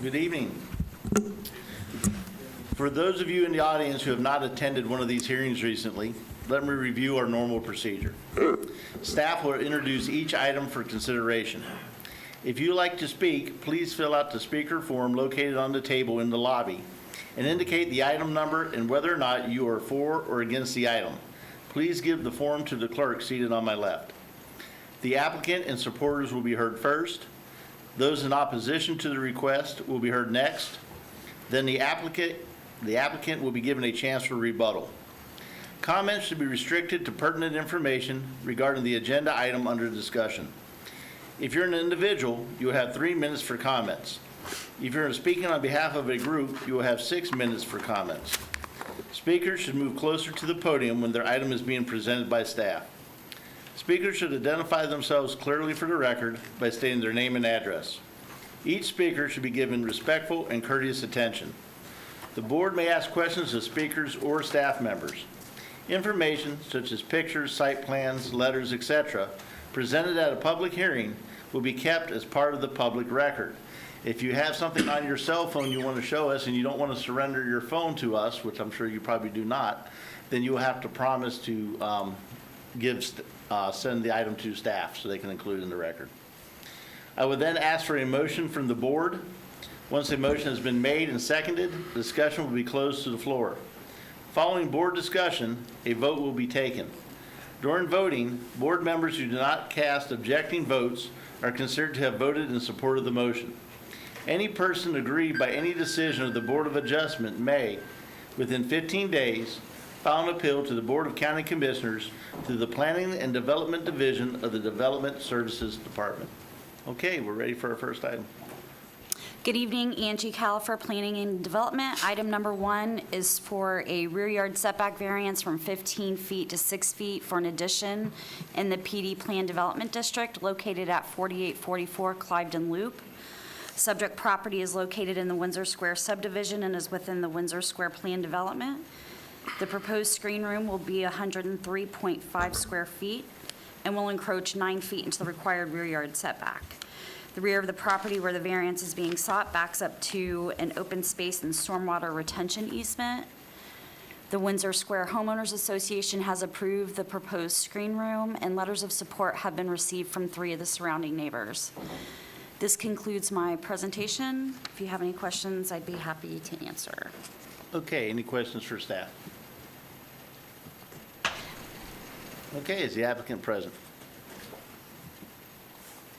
Good evening. For those of you in the audience who have not attended one of these hearings recently, let me review our normal procedure. Staff will introduce each item for consideration. If you would like to speak, please fill out the speaker form located on the table in the lobby and indicate the item number and whether or not you are for or against the item. Please give the form to the clerk seated on my left. The applicant and supporters will be heard first. Those in opposition to the request will be heard next. Then the applicant will be given a chance for rebuttal. Comments should be restricted to pertinent information regarding the agenda item under discussion. If you're an individual, you will have 3 minutes for comments. If you're speaking on behalf of a group, you will have 6 minutes for comments. Speakers should move closer to the podium when their item is being presented by staff. Speakers should identify themselves clearly for the record by stating their name and address. Each speaker should be given respectful and courteous attention. The board may ask questions of speakers or staff members. Information such as pictures, site plans, letters, etc., presented at a public hearing will be kept as part of the public record. If you have something on your cell phone you want to show us and you don't want to surrender your phone to us, which I'm sure you probably do not, then you will have to promise to send the item to staff so they can include it in the record. I would then ask for a motion from the board. Once a motion has been made and seconded, discussion will be closed to the floor. Following board discussion, a vote will be taken. During voting, board members who do not cast objecting votes are considered to have voted in support of the motion. Any person aggrieved by any decision of the Board of Adjustment may, within 15 days, file an appeal to the Board of County Commissioners through the Planning and Development Division of the Development Services Department. Okay, we're ready for our first item. Good evening, Angie Califer, Planning and Development. Item number 1 is for a rear yard setback variance from 15 feet to 6 feet for an addition in the PD Plan Development District located at 4844 Cliveden Loop. Subject property is located in the Windsor Square subdivision and is within the Windsor Square Plan Development. The proposed screen room will be 103.5 square feet and will encroach 9 feet into the required rear yard setback. The rear of the property where the variance is being sought backs up to an open space and stormwater retention easement. The Windsor Square Homeowners Association has approved the proposed screen room, and letters of support have been received from 3 of the surrounding neighbors. This concludes my presentation. If you have any questions, I'd be happy to answer. Okay, any questions for staff? Okay, is the applicant present?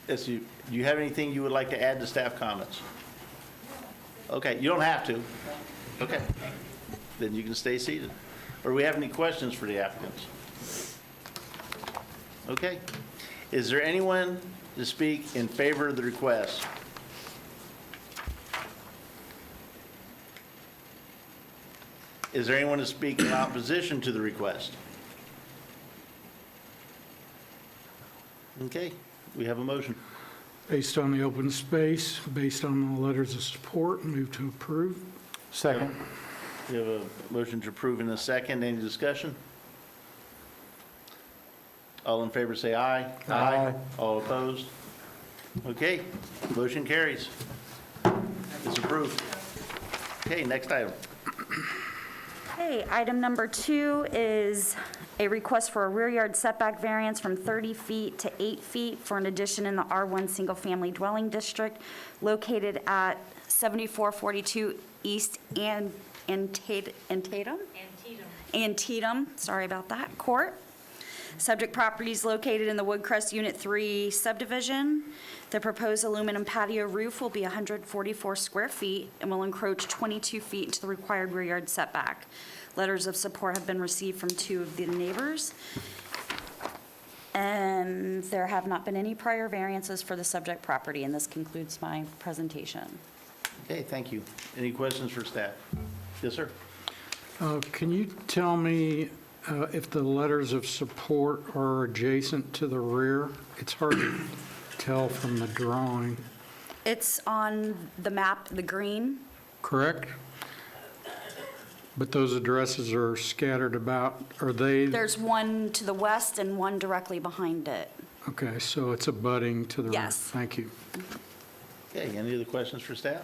Yes, do you have anything you would like to add to staff comments? Okay, you don't have to. Okay, then you can stay seated. Or do we have any questions for the applicants? Okay, is there anyone to speak in favor of the request? Is there anyone to speak in opposition to the request? Okay, we have a motion. Based on the open space, based on the letters of support, move to approve. Second. We have a motion to approve in a second. Any discussion? All in favor say aye. Aye. All opposed? Okay, motion carries. It's approved. Okay, next item. Okay, item number 2 is a request for a rear yard setback variance from 30 feet to 8 feet for an addition in the R1 Single Family Dwelling District located at 7442 East Antietam, sorry about that, Court. Subject property is located in the Woodcrest Unit 3 subdivision. The proposed aluminum patio roof will be 144 square feet and will encroach 22 feet into the required rear yard setback. Letters of support have been received from 2 of the neighbors. And there have not been any prior variances for the subject property, and this concludes my presentation. Okay, thank you. Any questions for staff? Yes, sir. Can you tell me if the letters of support are adjacent to the rear? It's hard to tell from the drawing. It's on the map, the green. Correct? But those addresses are scattered about, are they? There's one to the west and one directly behind it. Okay, so it's abutting to the rear. Yes. Thank you. Okay, any other questions for staff?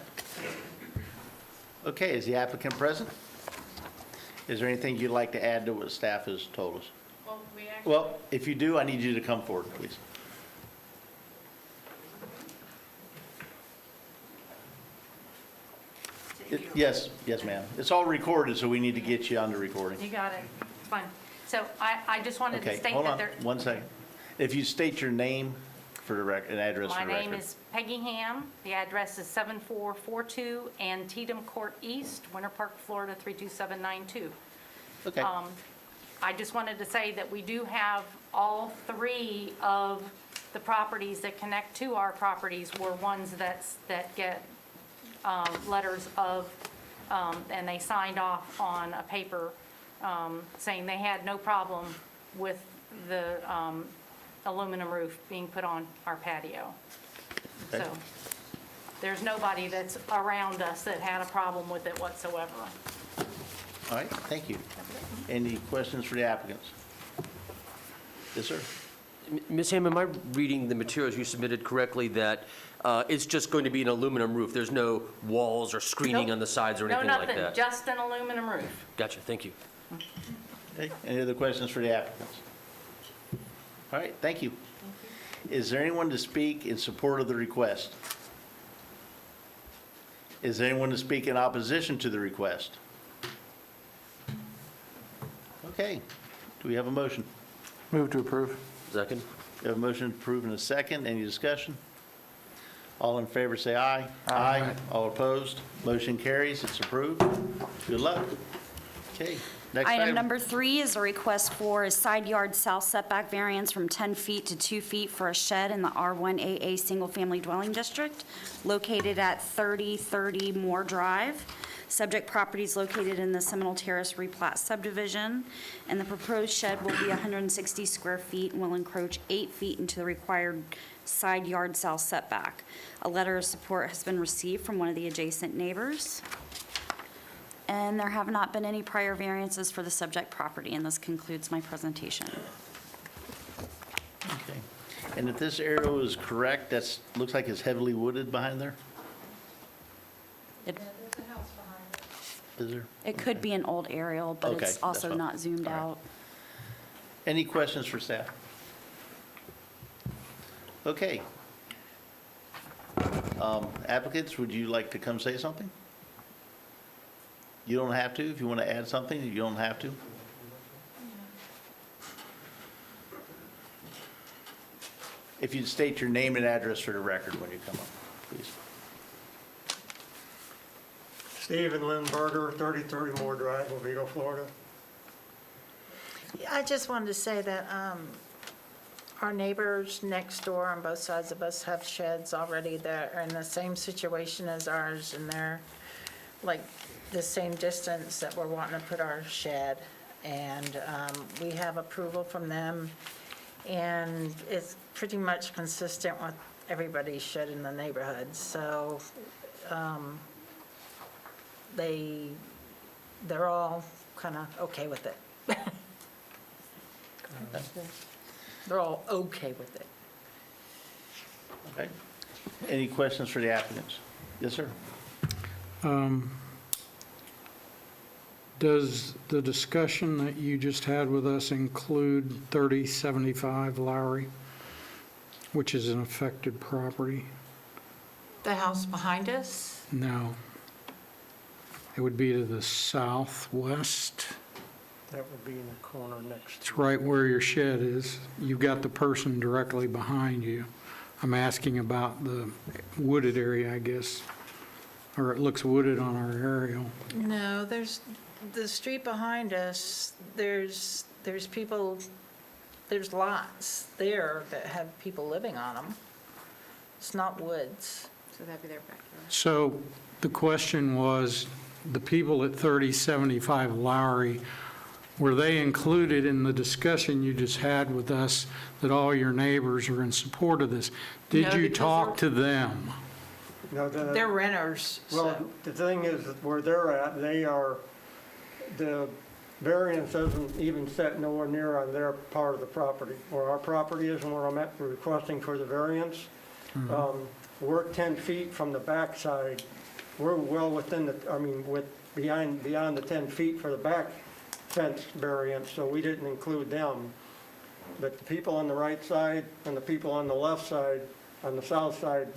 Okay, is the applicant present? Is there anything you'd like to add to what staff has told us? Well, if you do, I need you to come forward, please. Yes, ma'am. It's all recorded, so we need to get you on the recording. You got it. Fine. So I just wanted to Okay, state hold that on, there, 1 second. If you state your name for the record, and address my for the record. name is Peggy Ham. The address is 7442 Antietam Court East, Winter Park, Florida 32792. Okay, I just wanted to say that we do have all 3 of the properties that connect to our properties were ones that get letters of, and they signed off on a paper saying they had no problem with the aluminum roof being put on our patio. Okay. So there's nobody that's around us that had a problem with it whatsoever. all right, thank you. Any questions for the applicants? Yes, sir. Ms. Ham, am I reading the materials you submitted correctly, that it's just going to be an aluminum roof? There's no walls or screening Nope. on the sides or No, anything like nothing, that? just an aluminum roof. Gotcha, thank you. Okay, any other questions for the applicants? All right, thank you. Is there anyone to speak in support of the request? Is there anyone to speak in opposition to the request? Okay, do we have a motion? Move to approve. Second? We have a motion to approve in a second. Any discussion? All in favor, say aye. Aye. All opposed? Motion carries. It's approved. Good luck. Okay, next item. Item number 3 is a request for a side yard south setback variance from 10 feet to 2 feet for a shed in the R1AA Single Family Dwelling District located at 3030 Moore Drive. Subject property is located in the Seminole Terrace replat subdivision, and the proposed shed will be 160 square feet and will encroach 8 feet into the required side yard south setback. A letter of support has been received from one of the adjacent neighbors, and there have not been any prior variances for the subject property, and this concludes my presentation. Okay. And if this arrow is correct, that's, looks like it's heavily wooded behind there? It- Is there? It could be an old aerial, but Okay, it's that's also fine. not zoomed All right. out. Any questions for staff? Okay. Applicants, would you like to come say something? You don't have to. If you want to add something, you don't have to. If you'd state your name and address for the record when you come up, please. Stephen Lindberger, 3030 Moore Drive, Oviedo, Florida. I just wanted to say that our neighbors next door on both sides of us have sheds already that are in the same situation as ours, and they're like the same distance that we're wanting to put our shed. And we have approval from them, and it's pretty much consistent with everybody's shed in the neighborhood. So they're all kind of okay with it. They're all okay with it. Okay. Any questions for the applicants? Yes, sir. Does the discussion that you just had with us include 3075 Lowry, which is an affected property? The house behind us? No. It would be to the southwest. That would be in the corner next. It's right where your shed is. You've got the person directly behind you. I'm asking about the wooded area, I guess, or it looks wooded on our aerial. No, there's the street behind us, there's people, there's lots there that have people living on them. It's not woods. So that'd be their backyard. So the question was, the people at 3075 Lowry, were they included in the discussion you just had with us that all your neighbors are in support of this? Did No, you because talk to them? No, They're renters, well, so. the thing is, that where they're at, the variance isn't even set nowhere near on their part of the property. Where our property is and where I'm at requesting for the variance, We're 10 feet from the backside. We're well within beyond the 10 feet for the back fence variance, so we didn't include them. But the people on the right side and the people on the left side, on the south side,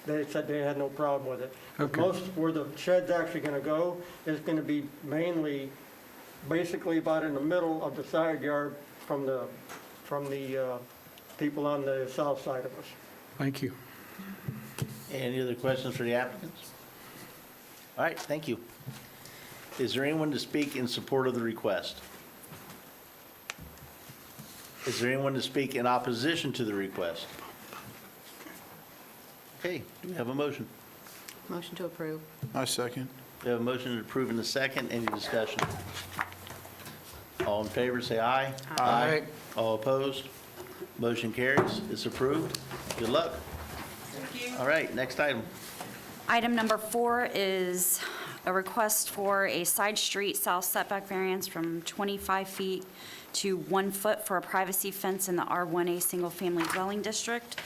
they said they had no problem with it. Okay. Most, where the shed's actually gonna go is gonna be mainly, basically about in the middle of the side yard from the people on the south side of us. Thank you. Any other questions for the applicants? All right, thank you. Is there anyone to speak in support of the request? Is there anyone to speak in opposition to the request? Okay, do we have a motion? Motion to approve. I second. We have a motion to approve in a second. Any discussion? All in favor, say aye. Aye. All opposed? Motion carries. It's approved. Good luck. Thank you. All right, next item. Item number 4 is a request for a side street south setback variance from 25 feet to 1 foot for a privacy fence in the R1A Single Family Dwelling District.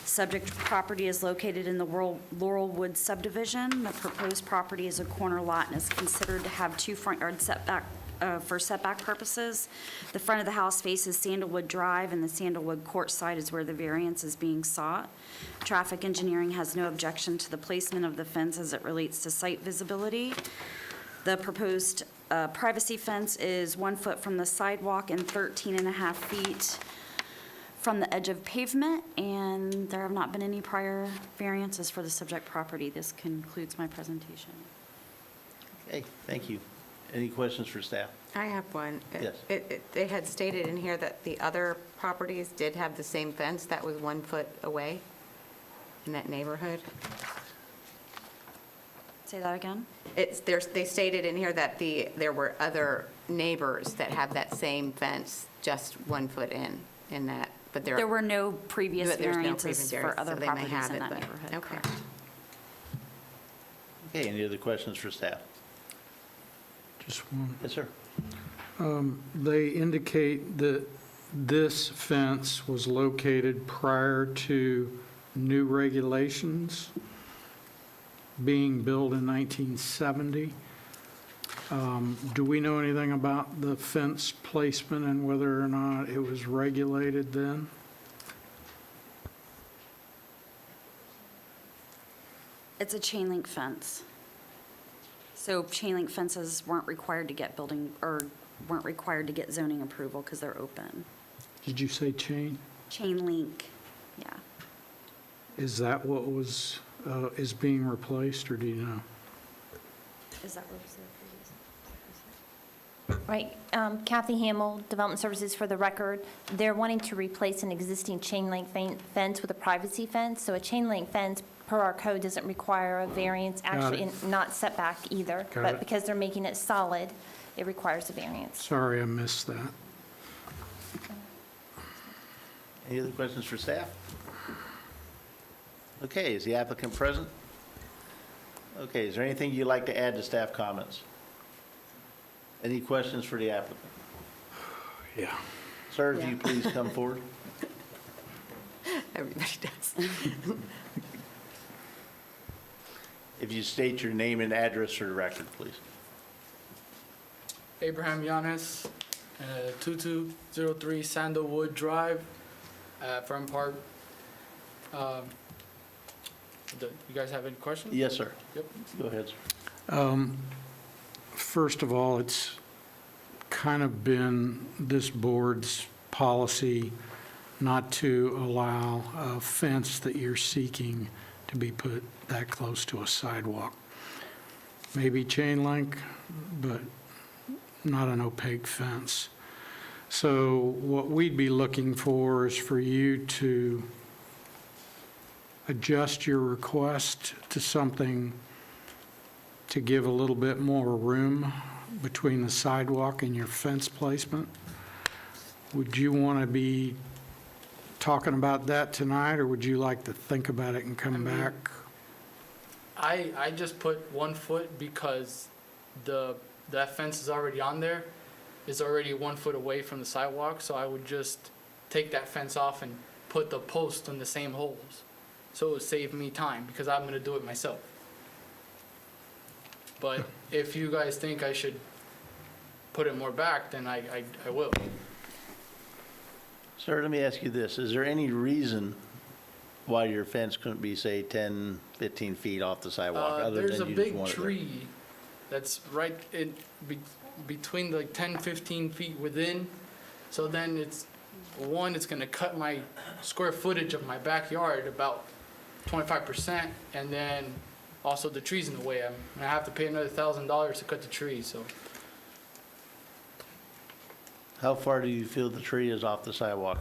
Subject property is located in the Laurelwood subdivision. The proposed property is a corner lot and is considered to have 2 front yard setback for setback purposes. The front of the house faces Sandalwood Drive, and the Sandalwood Court side is where the variance is being sought. Traffic engineering has no objection to the placement of the fence as it relates to site visibility. The proposed privacy fence is 1 foot from the sidewalk and 13.5 feet from the edge of pavement, and there have not been any prior variances for the subject property. This concludes my presentation. Okay, thank you. Any questions for staff? I have one. Yes. They had stated in here that the other properties did have the same fence that was 1 foot away in that neighborhood. Say that again? They stated in here that there were other neighbors that have that same fence, just 1 foot in that, but There were no previous there's no variances previous for other so they may properties have in it, that but- neighborhood. Okay. Correct. Okay, any other questions for staff? Just one. Yes, sir. They indicate that this fence was located prior to new regulations being built in 1970. Do we know anything about the fence placement and whether or not it was regulated then? It's a chain link fence. So chain link fences weren't required to get weren't required to get zoning approval because they're open. Did you say chain? Chain link, yeah. Is that what was, is being replaced, or do you know? Is that what was there previously? Right. Kathy Hamill, Development Services, for the record. They're wanting to replace an existing chain link fence with a privacy fence. So a chain link fence, per our code, doesn't require a variance, actually, it. and not setback either. Got But it. because they're making it solid, it requires a variance. Sorry, I missed that. Any other questions for staff? Okay, is the applicant present? Okay, is there anything you'd like to add to staff comments? Any questions for the applicant? Yeah. Sir, if you please come forward. Everybody does. If you state your name and address for the record, please. Abraham Yanes, 2203 Sandalwood Drive, Fern Park. You guys have any questions? Yes, sir. Yep. Go ahead, sir. First of all, it's kind of been this board's policy not to allow a fence that you're seeking to be put that close to a sidewalk. Maybe chain link, but not an opaque fence. So what we'd be looking for is for you to adjust your request to something to give a little bit more room between the sidewalk and your fence placement. Would you want to be talking about that tonight, or would you like to think about it and come back? I just put 1 foot because that fence is already on there. It's already 1 foot away from the sidewalk, so I would just take that fence off and put the post in the same holes. So it would save me time because I'm gonna do it myself. But if you guys think I should put it more back, then I will. Sir, let me ask you this. Is there any reason why your fence couldn't be, say, 10, 15 feet off the sidewalk? other There's a than you just big want it there? tree that's right in, between like 10, 15 feet within. So then it's gonna cut my square footage of my backyard about 25%. And then also the tree's in the way. I'm gonna have to pay another $1,000 to cut the tree, so. How far do you feel the tree is off the sidewalk?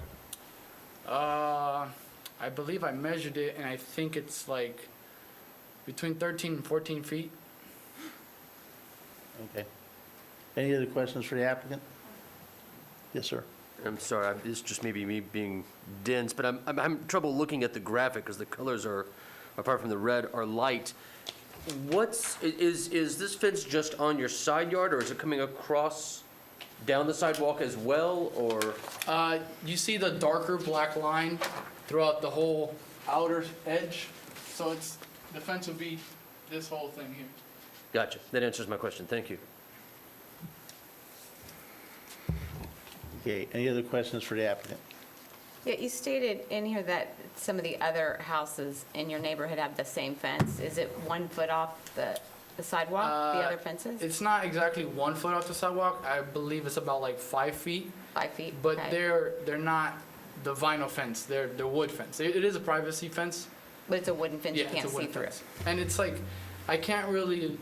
I believe I measured it and I think it's like between 13 and 14 feet. Okay. Any other questions for the applicant? Yes, sir. I'm sorry, it's just maybe me being dense, but I'm having trouble looking at the graphic because the colors are, apart from the red, are light. Is this fence just on your side yard, or is it coming across down the sidewalk as well, or? You see the darker black line throughout the whole outer edge? So the fence would be this whole thing here. Gotcha, that answers my question, thank you. Okay, any other questions for the applicant? Yeah, you stated in here that some of the other houses in your neighborhood have the same fence. Is it 1 foot off the sidewalk, the other fences? It's not exactly 1 foot off the sidewalk. I believe it's about like 5 feet. 5 feet? But Okay. they're not the vinyl fence, they're wood fence. It is a privacy fence. But it's a wooden fence you Yeah, can't it's a see wooden through. fence. And it's like, I can't really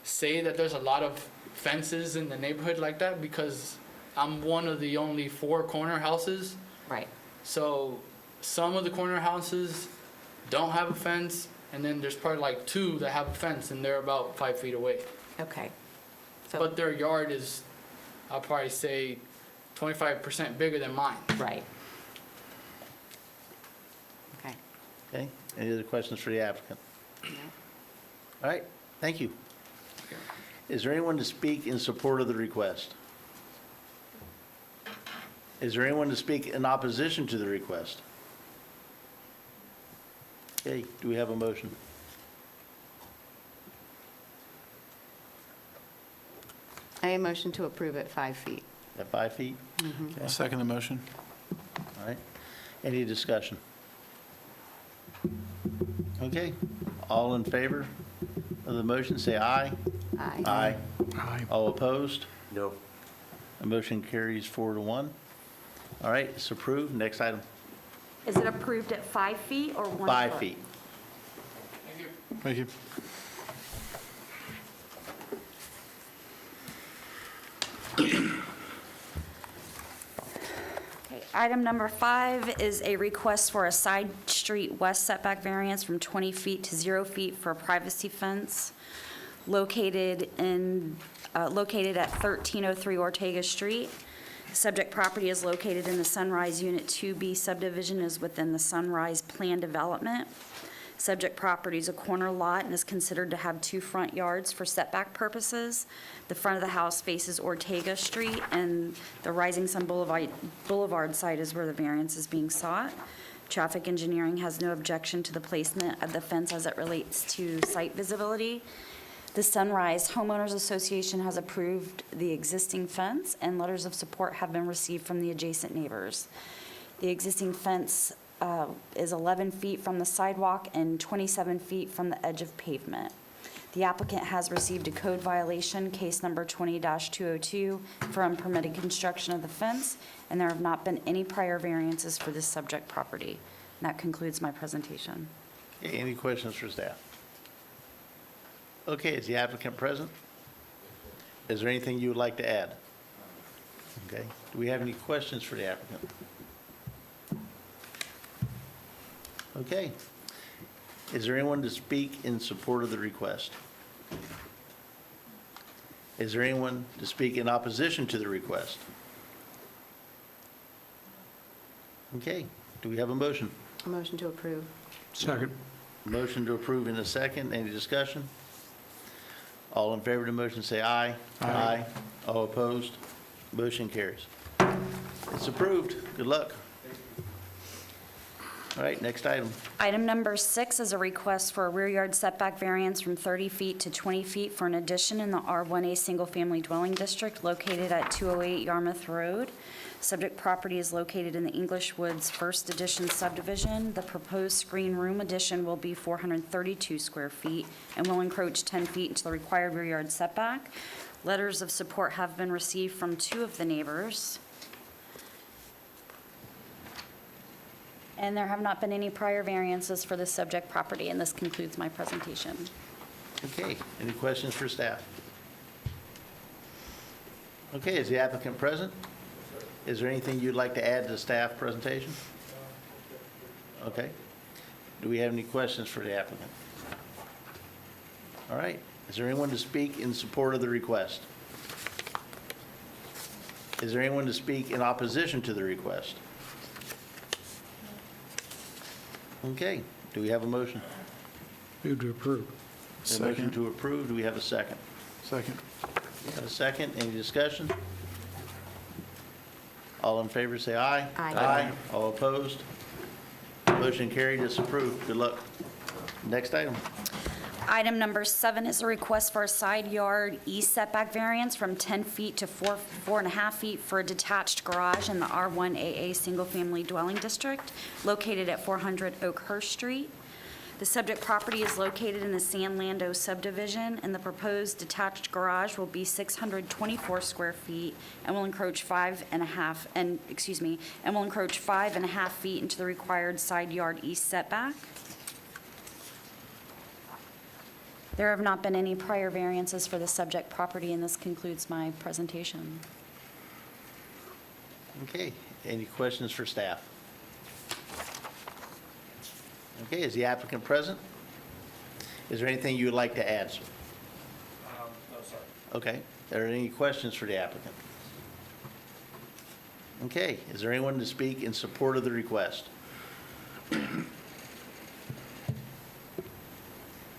say that there's a lot of fences in the neighborhood like that because I'm one of the only 4 corner houses. Right. So some of the corner houses don't have a fence, and then there's probably like 2 that have a fence, and they're about 5 feet away. Okay. So, But their yard is, I'll probably say, 25% bigger than mine. right. Okay. Okay, any other questions for the applicant? All right, thank you. Is there anyone to speak in support of the request? Is there anyone to speak in opposition to the request? Okay, do we have a motion? I motion to approve at 5 feet. At 5 feet? I'll second the motion. All right, any discussion? Okay, all in favor of the motion, say aye. Aye. Aye. Aye. All opposed? No. The motion carries 4-1. All right, it's approved. Next item, Is it approved at 5 feet or 1 foot? 5 feet. Thank you. Thank you. Okay, item number 5 is a request for a side street west setback variance from 20 feet to 0 feet for a privacy fence located at 1303 Ortega Street. Subject property is located in the Sunrise Unit 2B subdivision, is within the Sunrise Plan Development. Subject property is a corner lot and is considered to have 2 front yards for setback purposes. The front of the house faces Ortega Street, and the Rising Sun Boulevard site is where the variance is being sought. Traffic engineering has no objection to the placement of the fence as it relates to site visibility. The Sunrise Homeowners Association has approved the existing fence, and letters of support have been received from the adjacent neighbors. The existing fence is 11 feet from the sidewalk and 27 feet from the edge of pavement. The applicant has received a code violation, case number 20-202, for unpermitted construction of the fence, and there have not been any prior variances for this subject property. And that concludes my presentation. Okay, any questions for staff? Okay, is the applicant present? Is there anything you would like to add? Okay, do we have any questions for the applicant? Okay. Is there anyone to speak in support of the request? Is there anyone to speak in opposition to the request? Okay, do we have a motion? A motion to approve. Second. Motion to approve in a second. Any discussion? All in favor of the motion, say aye. Aye. All opposed? Motion carries. It's approved. Good luck. All right, next item. Item number 6 is a request for a rear yard setback variance from 30 feet to 20 feet for an addition in the R1A Single Family Dwelling District located at 208 Yarmouth Road. Subject property is located in the English Woods First Edition subdivision. The proposed screen room addition will be 432 square feet and will encroach 10 feet into the required rear yard setback. Letters of support have been received from 2 of the neighbors. And there have not been any prior variances for this subject property, and this concludes my presentation. Okay, any questions for staff? Okay, is the applicant present? Is there anything you'd like to add to the staff presentation? Okay. Do we have any questions for the applicant? All right, is there anyone to speak in support of the request? Is there anyone to speak in opposition to the request? Okay, do we have a motion? Move to approve. A motion Second. to approve, do we have a second? Second. We have a second, any discussion? All in favor, say aye. Aye. Aye. All opposed? Motion carried, it's approved. Good luck. Next item. Item number 7 is a request for a side yard east setback variance from 10 feet to 4.5 feet for a detached garage in the R1AA Single Family Dwelling District located at 400 Oakhurst Street. The subject property is located in the San Lando subdivision, and the proposed detached garage will be 624 square feet and will encroach 5.5 feet into the required side yard east setback. There have not been any prior variances for the subject property, and this concludes my presentation. Okay, any questions for staff? Okay, is the applicant present? Is there anything you would like to add, sir? No, sir. Okay, are there any questions for the applicant? Okay, is there anyone to speak in support of the request?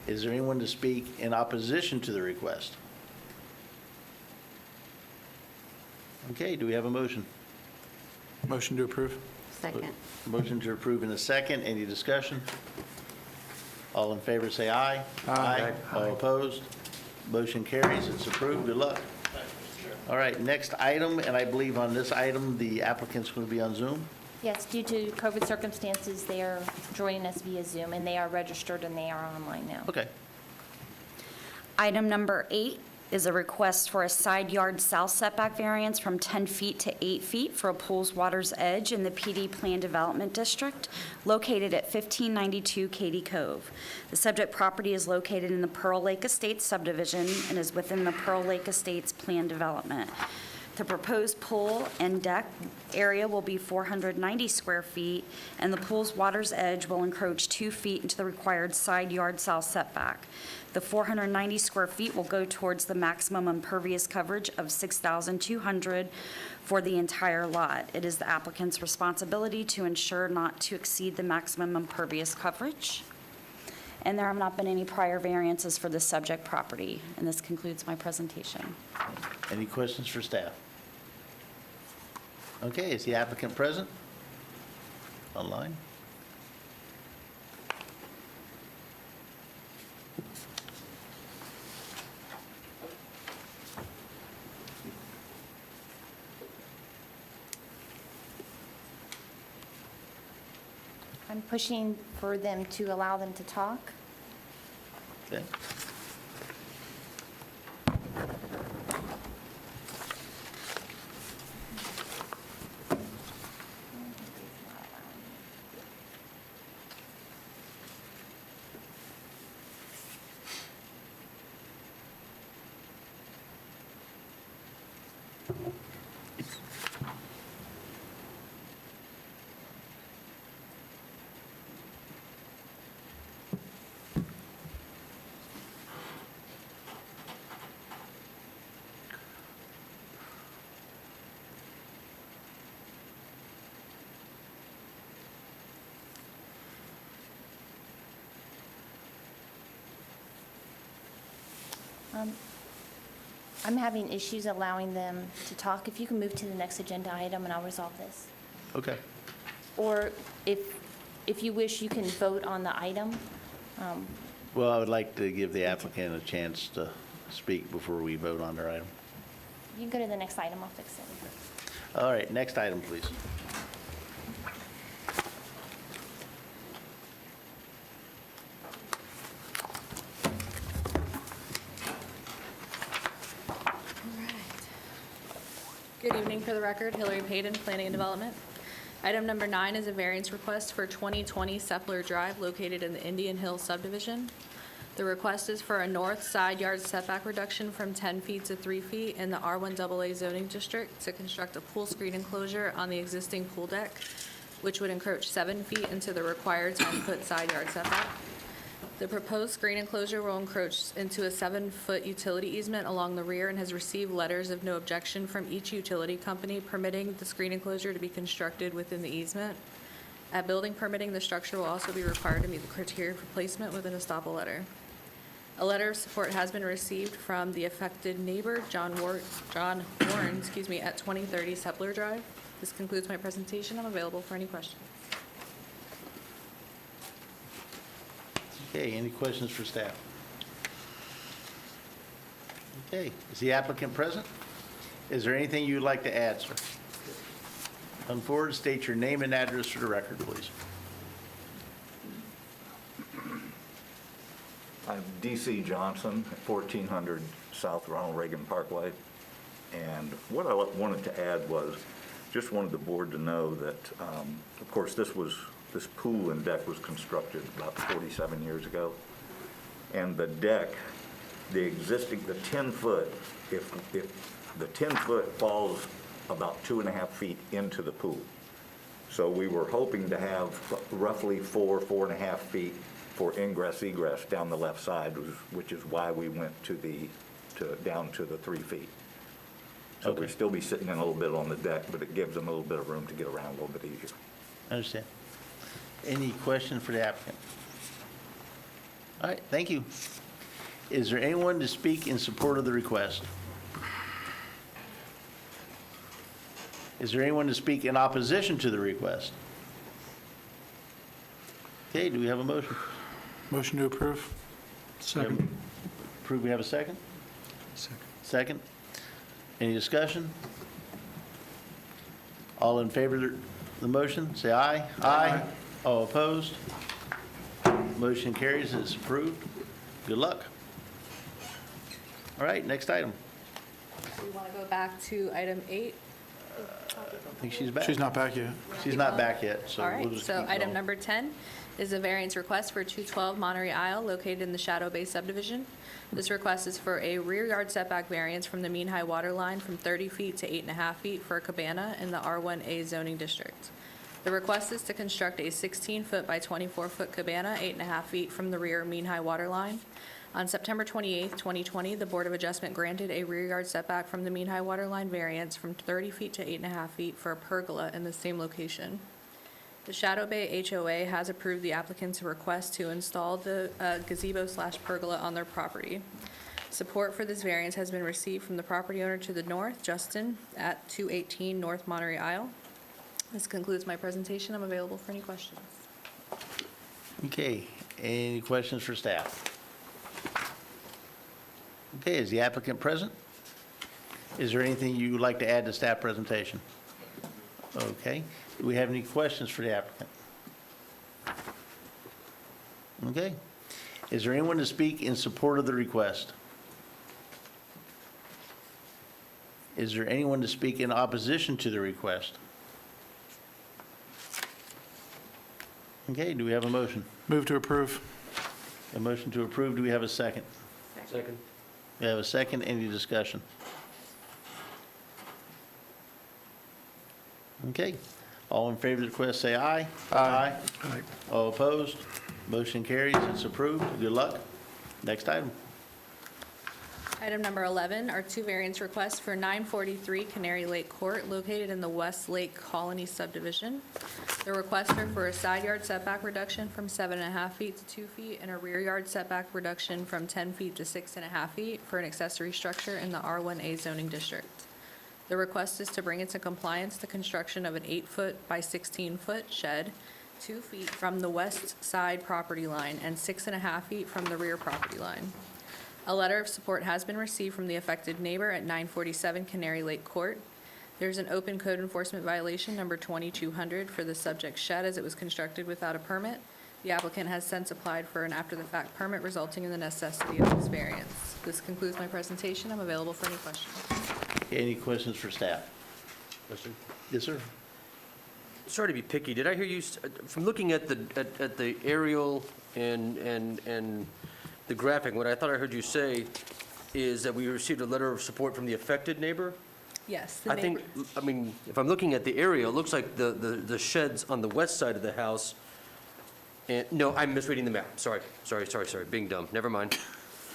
Is there anyone to speak in opposition to the request? Okay, do we have a motion? Motion to approve? Second. Motion to approve in a second. Any discussion? All in favor, say aye. Aye. All opposed? Motion carries. It's approved. Good luck. All right, next item, and I believe on this item, the applicant's going to be on Zoom. Yes, due to COVID circumstances, they are joining us via Zoom, and they are registered and they are online now. Okay. Item number 8 is a request for a side yard south setback variance from 10 feet to 8 feet for a pool's water's edge in the PD Plan Development District located at 1592 Katy Cove. The subject property is located in the Pearl Lake Estates subdivision and is within the Pearl Lake Estates Plan Development. The proposed pool and deck area will be 490 square feet, and the pool's water's edge will encroach 2 feet into the required side yard south setback. The 490 square feet will go towards the maximum impervious coverage of 6,200 for the entire lot. It is the applicant's responsibility to ensure not to exceed the maximum impervious coverage. And there have not been any prior variances for this subject property, and this concludes my presentation. Any questions for staff? Okay, is the applicant present? Online? I'm pushing for them to allow them to talk. Okay. I'm having issues allowing them to talk. If you can move to the next agenda item, and I'll resolve this. Okay. Or if you wish, you can vote on the item. Well, I would like to give the applicant a chance to speak before we vote on their item. You can go to the next item, I'll fix it. All right, next item, please. Good evening, for the record, Hillary Payton, Planning and Development. Item number 9 is a variance request for 2020 Sepler Drive located in the Indian Hill subdivision. The request is for a north side yard setback reduction from 10 feet to 3 feet in the R1AA zoning district to construct a pool screen enclosure on the existing pool deck, which would encroach 7 feet into the required 10-foot side yard setback. The proposed screen enclosure will encroach into a 7-foot utility easement along the rear and has received letters of no objection from each utility company permitting the screen enclosure to be constructed within the easement. At building permitting, the structure will also be required to meet the criteria for placement within a estoppel letter. A letter of support has been received from the affected neighbor, John Warren, at 2030 Sepler Drive. This concludes my presentation. I'm available for any questions. Okay, any questions for staff? Okay, is the applicant present? Is there anything you'd like to add, sir? Come forward, state your name and address for the record, please. I'm D.C. Johnson, 1400 South Ronald Reagan Parkway. And what I wanted to add was, just wanted the board to know that, of course, this pool and deck was constructed about 47 years ago. And the deck, the 10-foot, if the 10-foot falls about 2.5 feet into the pool. So we were hoping to have roughly 4.5 feet for ingress egress down the left side, which is why we went down to the 3 feet. So Okay. we'd still be sitting in a little bit on the deck, but it gives them a little bit of room to get around a little bit easier. I understand. Any questions for the applicant? All right, thank you. Is there anyone to speak in support of the request? Is there anyone to speak in opposition to the request? Okay, do we have a motion? Motion to approve? Second. Approve, we have a second? Second. Second. Any discussion? All in favor of the motion, say aye. Aye. All opposed? Motion carries, it's approved. Good luck. All right, next item. We want to go back to item 8. I think she's back. She's not back yet. She's not back yet, so All we'll right, just so keep item going. number 10 is a variance request for 212 Monterey Isle located in the Shadow Bay subdivision. This request is for a rear yard setback variance from the mean high water line from 30 feet to 8.5 feet for a cabana in the R1A zoning district. The request is to construct a 16-foot by 24-foot cabana 8.5 feet from the rear mean high water line. On September 28, 2020, the Board of Adjustment granted a rear yard setback from the mean high water line variance from 30 feet to 8.5 feet for a pergola in the same location. The Shadow Bay HOA has approved the applicant's request to install the gazebo/pergola on their property. Support for this variance has been received from the property owner to the north, Justin, at 218 North Monterey Isle. This concludes my presentation. I'm available for any questions. Okay, any questions for staff? Okay, is the applicant present? Is there anything you would like to add to staff presentation? Okay, do we have any questions for the applicant? Okay, is there anyone to speak in support of the request? Is there anyone to speak in opposition to the request? Okay, do we have a motion? Move to approve? A motion to approve, do we have a second? Second. We have a second, any discussion? Okay, all in favor of the request, say aye. Aye. Aye. All opposed? Motion carries, it's approved, good luck. Next item. Item number 11 are two variance requests for 943 Canary Lake Court located in the West Lake Colony subdivision. The requests are for a side yard setback reduction from 7.5 feet to 2 feet and a rear yard setback reduction from 10 feet to 6.5 feet for an accessory structure in the R1A zoning district. The request is to bring into compliance the construction of an 8-foot by 16-foot shed 2 feet from the west side property line and 6.5 feet from the rear property line. A letter of support has been received from the affected neighbor at 947 Canary Lake Court. There's an open code enforcement violation, number 2200, for the subject shed as it was constructed without a permit. The applicant has since applied for an after-the-fact permit, resulting in the necessity of this variance. This concludes my presentation. I'm available for any questions. Any questions for staff? Question? Yes, sir. Sorry to be picky, did I hear you, from looking at the aerial and the graphic, what I thought I heard you say is that we received a letter of support from the affected neighbor? Yes, the I think, I mean, if I'm looking at the aerial, it looks like the shed's on the west side of the house. And, no, I'm misreading the map, sorry, being dumb, never mind.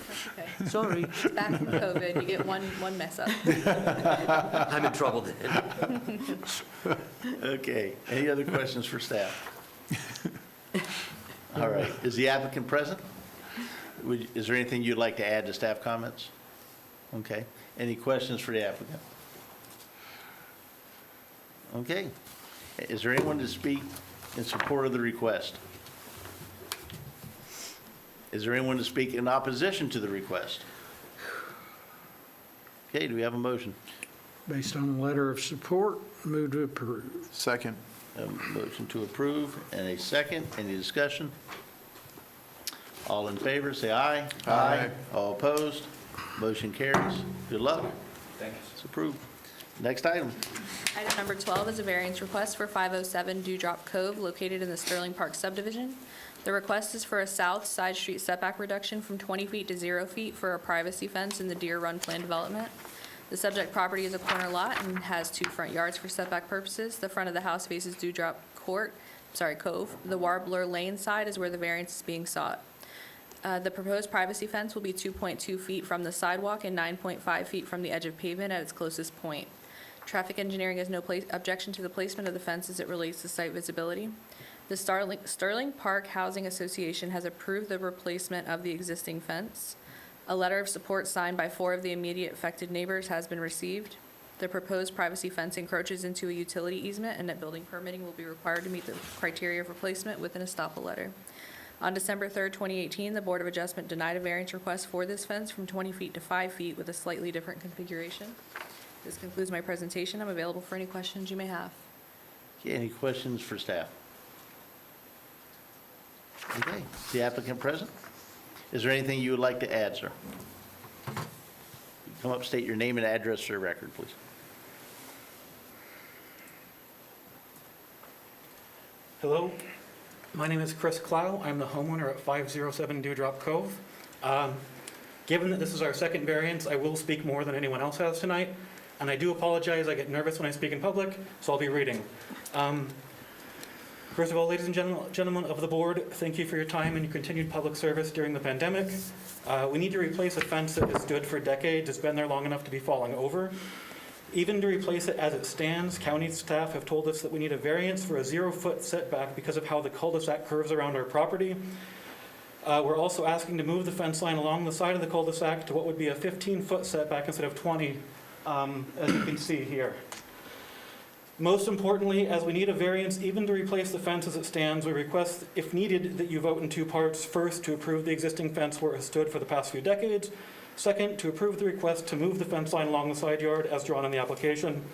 That's okay. Sorry. It's back from COVID. You get one mess up. I'm in trouble then. Okay, any other questions for staff? All right, is the applicant present? Is there anything you'd like to add to staff comments? Okay, any questions for the applicant? Okay, is there anyone to speak in support of the request? Is there anyone to speak in opposition to the request? Okay, do we have a motion? Based on a letter of support, move to approve. Second. A motion to approve and a second. Any discussion? All in favor, say aye. Aye. All opposed? Motion carries. Good luck. Thanks. It's approved. Next item. Item number 12 is a variance request for 507 Dewdrop Cove located in the Sterling Park subdivision. The request is for a south side street setback reduction from 20 feet to 0 feet for a privacy fence in the Deer Run Plan development. The subject property is a corner lot and has 2 front yards for setback purposes. The front of the house faces Dewdrop Cove. The Warbler Lane side is where the variance is being sought. The proposed privacy fence will be 2.2 feet from the sidewalk and 9.5 feet from the edge of pavement at its closest point. Traffic engineering has no objection to the placement of the fence as it relates to site visibility. The Sterling Park Housing Association has approved the replacement of the existing fence. A letter of support signed by 4 of the immediate affected neighbors has been received. The proposed privacy fence encroaches into a utility easement, and that building permitting will be required to meet the criteria of replacement with an estoppel letter. On December 3rd, 2018, the Board of Adjustment denied a variance request for this fence from 20 feet to 5 feet with a slightly different configuration. This concludes my presentation. I'm available for any questions you may have. Okay, any questions for staff? Okay, is the applicant present? Is there anything you would like to add, sir? Come up, state your name and address for the record, please. Hello, my name is Chris Clow. I'm the homeowner at 507 Dewdrop Cove. Given that this is our second variance, I will speak more than anyone else has tonight, and I do apologize. I get nervous when I speak in public, so I'll be reading. First of all, ladies and gentlemen of the board, thank you for your time and your continued public service during the pandemic. We need to replace a fence that has stood for decades. It's been there long enough to be falling over. Even to replace it as it stands, county staff have told us that we need a variance for a 0-foot setback because of how the cul-de-sac curves around our property. We're also asking to move the fence line along the side of the cul-de-sac to what would be a 15-foot setback instead of 20, as you can see here. Most importantly, as we need a variance even to replace the fence as it stands, we request, if needed, that you vote in 2 parts. First, to approve the existing fence where it has stood for the past few decades. Second, to approve the request to move the fence line along the side yard as drawn in the application.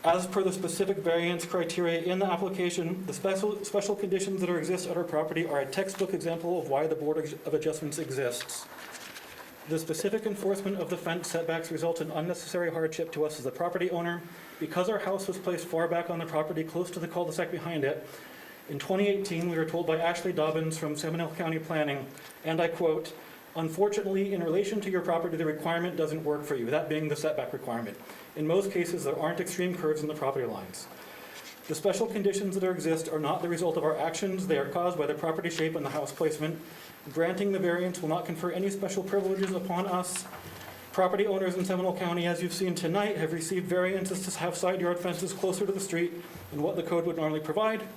As per the specific variance criteria in the application, the special conditions that exist at our property are a textbook example of why the Board of Adjustments exists. The specific enforcement of the fence setbacks results in unnecessary hardship to us as the property owner. Because our house was placed far back on the property, close to the cul-de-sac behind it, in 2018, we were told by Ashley Dobbins from Seminole County Planning, and I quote, "Unfortunately, in relation to your property, the requirement doesn't work for you," that being the setback requirement. In most cases, there aren't extreme curves in the property lines. The special conditions that exist are not the result of our actions. They are caused by the property shape and the house placement. Granting the variance will not confer any special privileges upon us. Property owners in Seminole County, as you've seen tonight, have received variances to have side yard fences closer to the street than what the code would normally providing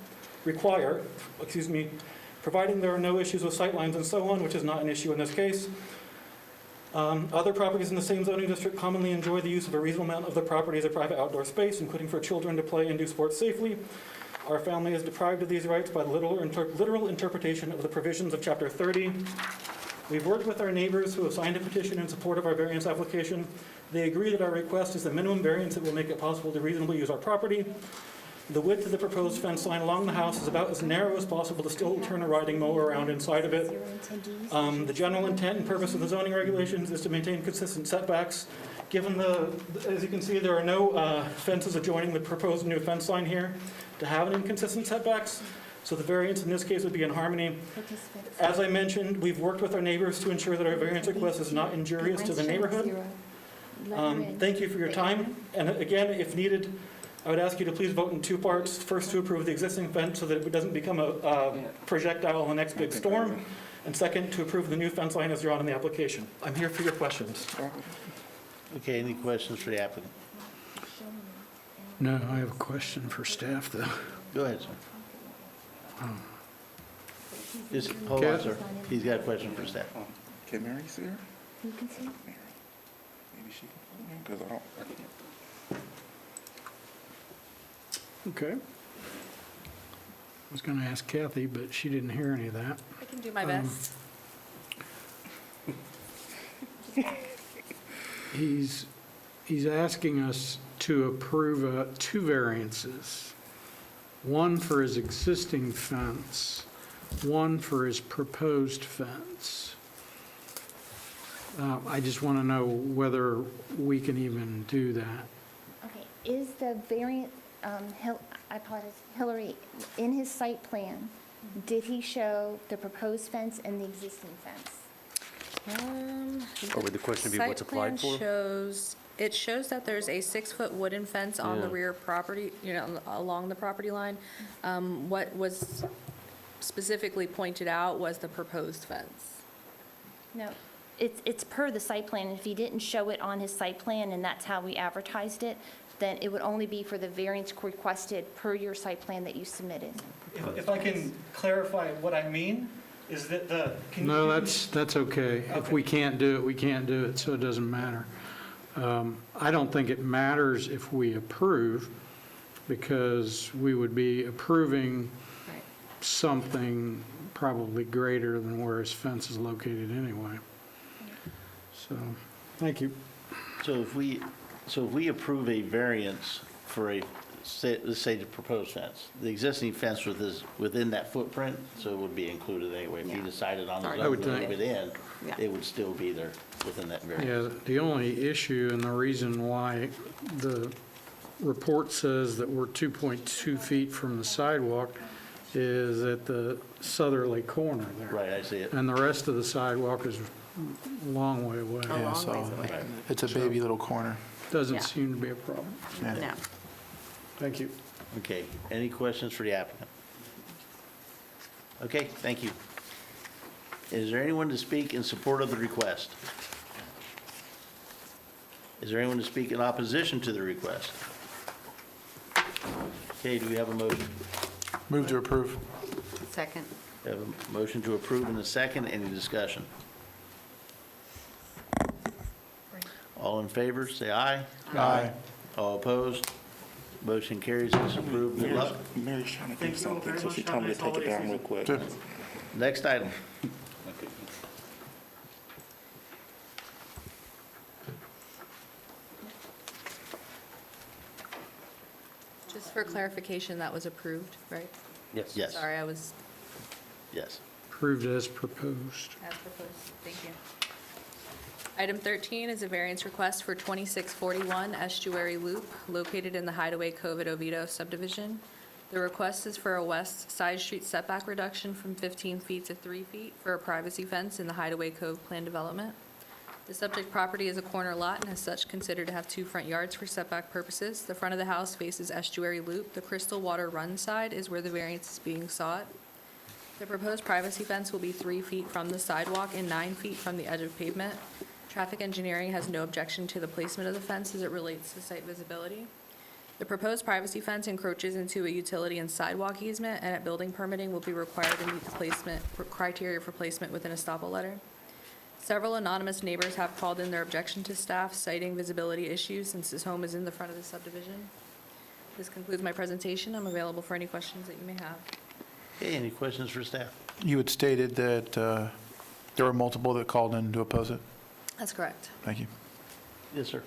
there are no issues with sightlines and so on, which is not an issue in this case. Other properties in the same zoning district commonly enjoy the use of a reasonable amount of the property as a private outdoor space, including for children to play and do sports safely. Our family is deprived of these rights by the literal interpretation of the provisions of Chapter 30. We've worked with our neighbors who have signed a petition in support of our variance application. They agree that our request is the minimum variance that will make it possible to reasonably use our property. The width of the proposed fence line along the house is about as narrow as possible to still turn a riding mower around inside of it. The general intent and purpose of the zoning regulations is to maintain consistent setbacks. Given as you can see, there are no fences adjoining the proposed new fence line here to have an inconsistent setbacks. So the variance in this case would be in harmony. As I mentioned, we've worked with our neighbors to ensure that our variance request is not injurious to the neighborhood. Thank you for your time. And again, if needed, I would ask you to please vote in two parts. First, to approve the existing fence so that it doesn't become a projectile in the next big storm. And second, to approve the new fence line as drawn in the application. I'm here for your questions. Okay, any questions for the applicant? No, I have a question for staff, though. Go ahead, sir. Just hold on, sir. He's got a question for staff. Can Mary see her? You can see. Maybe she can, because I can't. Okay. I was going to ask Kathy, but she didn't hear any of that. I can do my best. He's asking us to approve two variances, one for his existing fence, one for his proposed fence. I just want to know whether we can even do that. Okay, is the variant, I apologize, Hillary, in his site plan, did he show the proposed fence and the existing fence? Or would the question be what's applied for? It shows that there's a 6-foot wooden fence on the rear property, along the property line. What was specifically pointed out was the proposed fence. No, it's per the site plan. If he didn't show it on his site plan and that's how we advertised it, then it would only be for the variance requested per your site plan that you submitted. If I can clarify what I mean, is that No, that's okay. If we can't do it, we can't do it, so it doesn't matter. I don't think it matters if we approve, because we would be approving something probably greater than where his fence is located anyway. So, thank you. So if we approve a variance for let's say the proposed fence, the existing fence within that footprint, so it would be included anyway. If he decided on his own to leave it in, it would still be there within that variance. Yeah, the only issue and the reason why the report says that we're 2.2 feet from the sidewalk is at the southerly corner there. Right, I see it. And the rest of the sidewalk is a long way away. Yeah, so it's a baby little corner. Doesn't seem to be a problem. No. Thank you. Okay, any questions for the applicant? Okay, thank you. Is there anyone to speak in support of the request? Is there anyone to speak in opposition to the request? Okay, do we have a motion? Move to approve. Second. We have a motion to approve in a second. Any discussion? All in favor, say aye. Aye. All opposed? Motion carries. It's approved. Good luck. Mary's trying to do Thank you all something, very so she much. told me Have to a take it nice down real holiday quick. Next item. Just for clarification, that was approved, right? Yes. Yes, Sorry, I was yes. Approved as proposed. as proposed. Thank you. Item 13 is a variance request for 2641 Estuary Loop, located in the Hideaway Cove at Oviedo subdivision. The request is for a west side street setback reduction from 15 feet to 3 feet for a privacy fence in the Hideaway Cove plan development. The subject property is a corner lot and as such considered to have 2 front yards for setback purposes. The front of the house faces Estuary Loop. The Crystal Water Run side is where the variance is being sought. The proposed privacy fence will be 3 feet from the sidewalk and 9 feet from the edge of pavement. Traffic engineering has no objection to the placement of the fence as it relates to site visibility. The proposed privacy fence encroaches into a utility and sidewalk easement, and at building permitting will be required to meet the placement criteria for placement within a stop letter. Several anonymous neighbors have called in their objection to staff, citing visibility issues since this home is in the front of the subdivision. This concludes my presentation. I'm available for any questions that you may have. Okay, any questions for staff? You had stated that there were multiple that called in to oppose it. That's correct. Thank you. Yes, sir.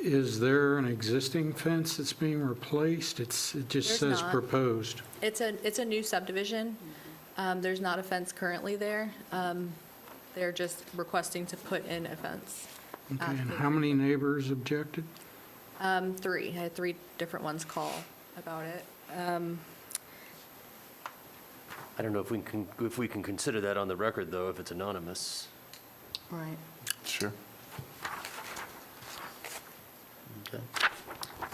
Is there an existing fence that's being replaced? It just There's says not. proposed. It's a new subdivision. There's not a fence currently there. They're just requesting to put in a fence. Okay, and how many neighbors objected? Three. I had three different ones call about it. I don't know if we can consider that on the record, though, if it's anonymous. Right. Sure. Okay.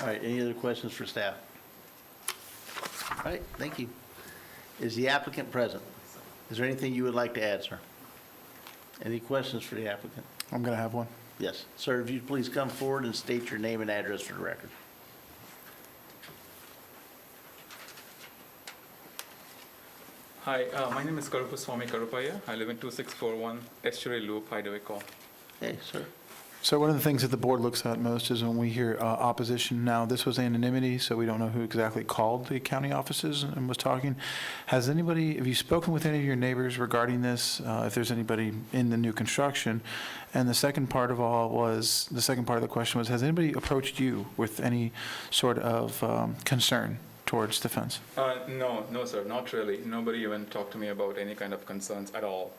All right, any other questions for staff? All right, thank you. Is the applicant present? Is there anything you would like to add, sir? Any questions for the applicant? I'm going to have one. Yes. Sir, if you'd please come forward and state your name and address for the record. Hi, my name is Karupaswamy Karupaya. I live in 2641 Estuary Loop, Hideaway, Cove. Hey, sir. So one of the things that the board looks at most is when we hear opposition. Now, this was anonymity, so we don't know who exactly called the county offices and was talking. Have you spoken with any of your neighbors regarding this, if there's anybody in the new construction? And the second part of the question was, has anybody approached you with any sort of concern towards the fence? No, sir, not really. Nobody even talked to me about any kind of concerns at all.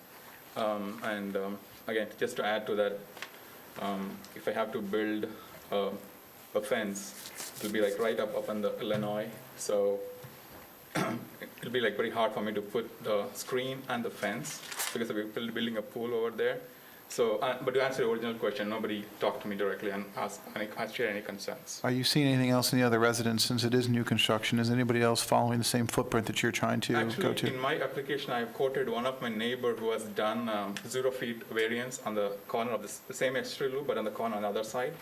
Again, just to add to that, if I have to build a fence, it'll be like right up in the Illinois, so it'll be like very hard for me to put the screen and the fence because we're building a pool over there. So, but to answer the original question, nobody talked to me directly and shared any concerns. Are you seeing anything else in the other residents since it is new construction? Is anybody else following the same footprint that you're trying to go Actually, to? in my application, I quoted one of my neighbor who has done 0 feet variance on the corner of the same extra loop, but on the corner on the other side.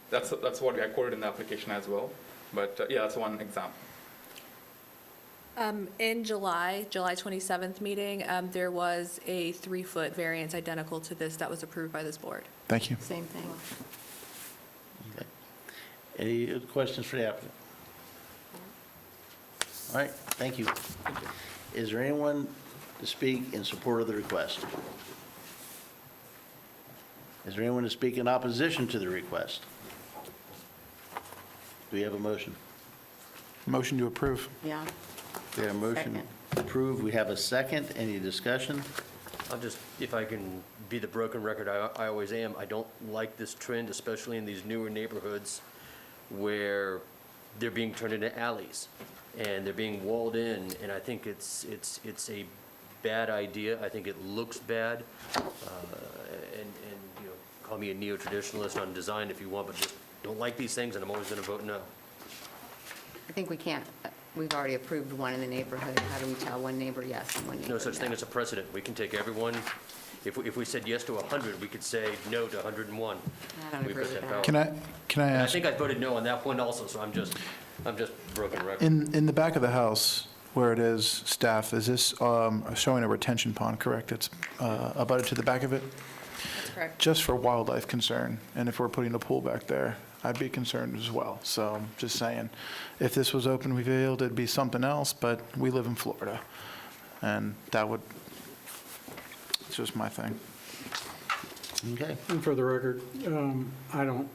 That's what I quoted in the application as well. But yeah, that's one example. In July 27th meeting, there was a 3-foot variance identical to this that was approved by this board. Thank you. Same thing. Okay. Any questions for the applicant? All right, thank you. Is there anyone to speak in support of the request? Is there anyone to speak in opposition to the request? Do we have a motion? Motion to approve. Yeah. We have a motion approved. We have a second. Any discussion? I'll just, if I can be the broken record I always am, I don't like this trend, especially in these newer neighborhoods where they're being turned into alleys and they're being walled in, and I think it's a bad idea. I think it looks bad. And you know, call me a neo-traditionalist on design if you want, but just don't like these things, and I'm always going to vote no. I think we can't, we've already approved one in the neighborhood. How do we tell one neighbor yes and one neighbor no? No such thing as a precedent. We can take everyone, if we said yes to 100, we could say no to 101. I don't agree with that. Can I And I ask? think I voted no on that one also, so I'm just broken record. In the back of the house, where it is, staff, is this showing a retention pond, correct? It's abutted to the back of it? That's correct. Just for wildlife concern, and if we're putting a pool back there, I'd be concerned as well. So just saying, if this was open revealed, it'd be something else, but we live in Florida, and it's just my thing. Okay. And for the record, I don't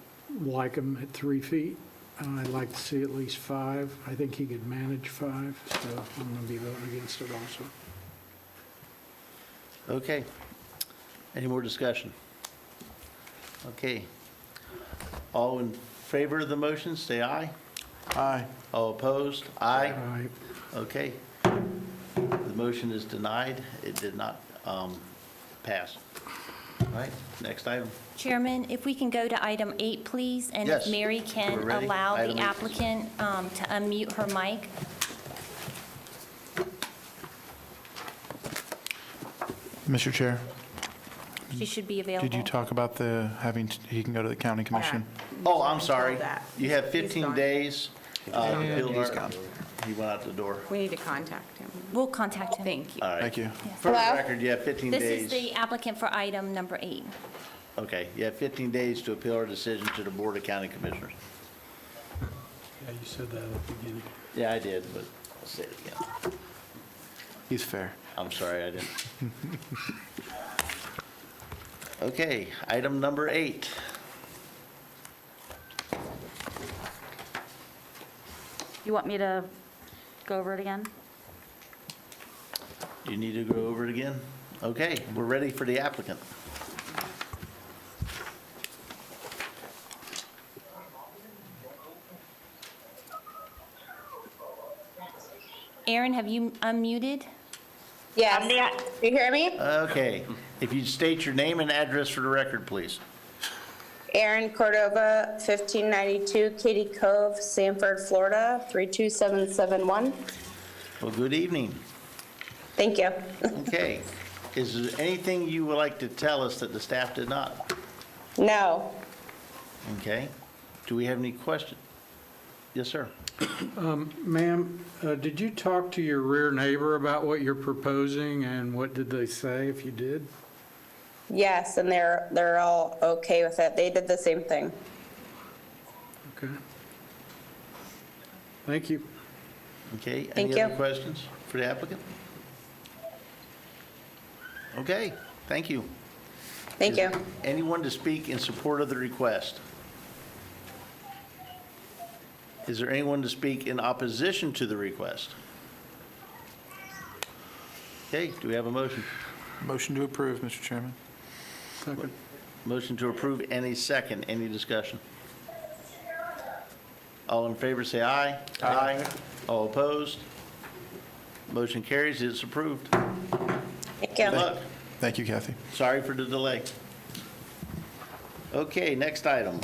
like him at 3 feet. I'd like to see at least 5. I think he could manage 5, so I'm going to be voting against it also. Okay. Any more discussion? Okay. All in favor of the motion, say aye. Aye. All opposed? Aye. Aye. Okay. The motion is denied. It did not pass. All right, next item. Chairman, if we can go to item 8, please, and Yes, if Mary can we're ready. allow Item the 8. applicant to unmute her mic. Mr. Chair, She should be available. Did you talk about he can go to the county commission? Oh, I'm sorry. that. You have He's 15 gone. days. And Bill, he's gone. He went out the door. We need to contact him. We'll contact him. Thank you. All right. Thank you. For the Hello? record, you have 15 This days. is the applicant for item number 8. Okay, you have 15 days to appeal our decision to the Board of County Commissioners. Yeah, you said that at the beginning. Yeah, I did, but I'll say it again. He's fair. I'm sorry, I didn't. Okay, item number 8. You want me to go over it again? Do you need to go over it again? Okay, we're ready for the applicant. Aaron, have you unmuted? Yes. You hear me? Okay, if you'd state your name and address for the record, please. Erin Cordova, 1592 Katy Cove, Sanford, Florida, 32771. Well, good evening. Thank you. Okay, is there anything you would like to tell us that the staff did not? No. Okay, do we have any questions? Yes, sir. Ma'am, did you talk to your rear neighbor about what you're proposing, and what did they say if you did? Yes, and they're all okay with it. They did the same thing. Okay. Thank you. Okay, Thank any other you. questions for the applicant? Okay, thank you. Thank you. Anyone to speak in support of the request? Is there anyone to speak in opposition to the request? Okay, do we have a motion? Motion to approve, Mr. Chairman. Second. Motion to approve and a second. Any discussion? All in favor, say aye. Aye. All opposed? Motion carries. It's approved. Thank you. Good luck. Thank you, Kathy. Sorry for the delay. Okay, next item.